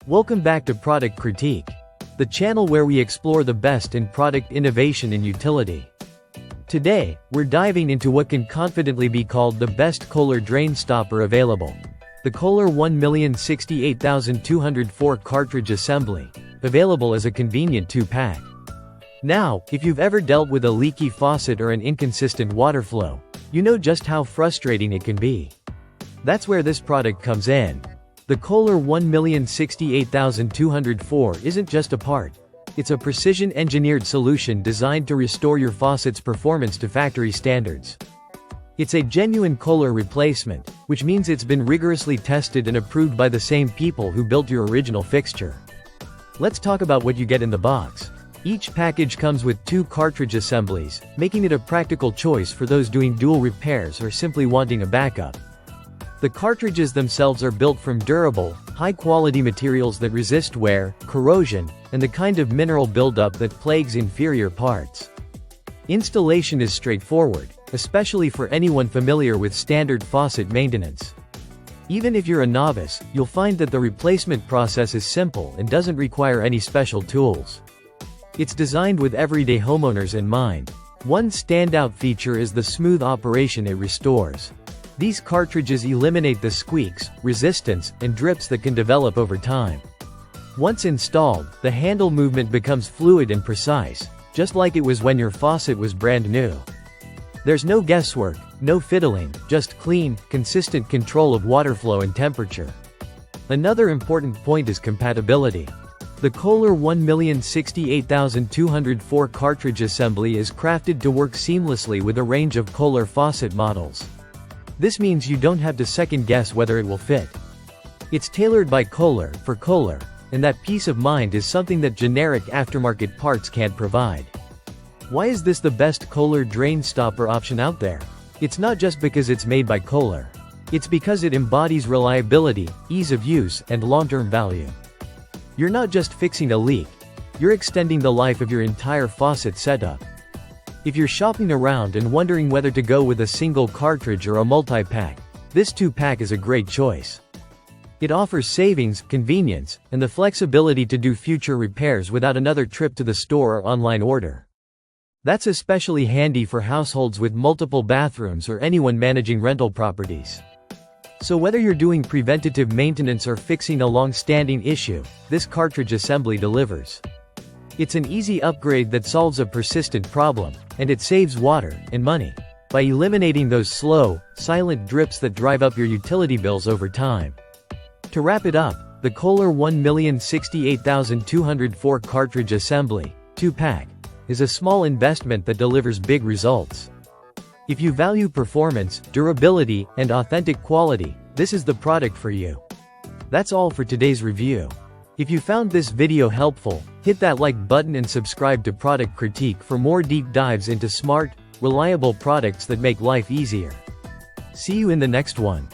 Welcome back to Product Critique, the channel where we explore the best in product innovation and utility. Today, we're diving into what can confidently be called the best Kohler Drain Stopper available. The Kohler 1068204 Cartridge Assembly, available as a convenient 2-pack. Now, if you've ever dealt with a leaky faucet or an inconsistent water flow, you know just how frustrating it can be. That's where this product comes in. The Kohler 1068204 isn't just a part. It's a precision-engineered solution designed to restore your faucet's performance to factory standards. It's a genuine Kohler replacement, which means it's been rigorously tested and approved by the same people who built your original fixture. Let's talk about what you get in the box. Each package comes with 2 cartridge assemblies, making it a practical choice for those doing dual repairs or simply wanting a backup. The cartridges themselves are built from durable, high-quality materials that resist wear, corrosion, and the kind of mineral buildup that plagues inferior parts. Installation is straightforward, especially for anyone familiar with standard faucet maintenance. Even if you're a novice, you'll find that the replacement process is simple and doesn't require any special tools. It's designed with everyday homeowners in mind. One standout feature is the smooth operation it restores. These cartridges eliminate the squeaks, resistance, and drips that can develop over time. Once installed, the handle movement becomes fluid and precise, just like it was when your faucet was brand new. There's no guesswork, no fiddling, just clean, consistent control of water flow and temperature. Another important point is compatibility. The Kohler 1068204 cartridge assembly is crafted to work seamlessly with a range of Kohler faucet models. This means you don't have to second-guess whether it will fit. It's tailored by Kohler, for Kohler, and that peace of mind is something that generic aftermarket parts can't provide. Why is this the best Kohler drain stopper option out there? It's not just because it's made by Kohler. It's because it embodies reliability, ease of use, and long-term value. You're not just fixing a leak, you're extending the life of your entire faucet setup. If you're shopping around and wondering whether to go with a single cartridge or a multi-pack, this 2-pack is a great choice. It offers savings, convenience, and the flexibility to do future repairs without another trip to the store or online order. That's especially handy for households with multiple bathrooms or anyone managing rental properties. So whether you're doing preventative maintenance or fixing a long-standing issue, this cartridge assembly delivers. It's an easy upgrade that solves a persistent problem, and it saves water and money by eliminating those slow, silent drips that drive up your utility bills over time. To wrap it up, the Kohler 1068204 cartridge assembly, 2-pack, is a small investment that delivers big results. If you value performance, durability, and authentic quality, this is the product for you. That's all for today's review. If you found this video helpful, hit that like button and subscribe to Product Critique for more deep dives into smart, reliable products that make life easier. See you in the next one.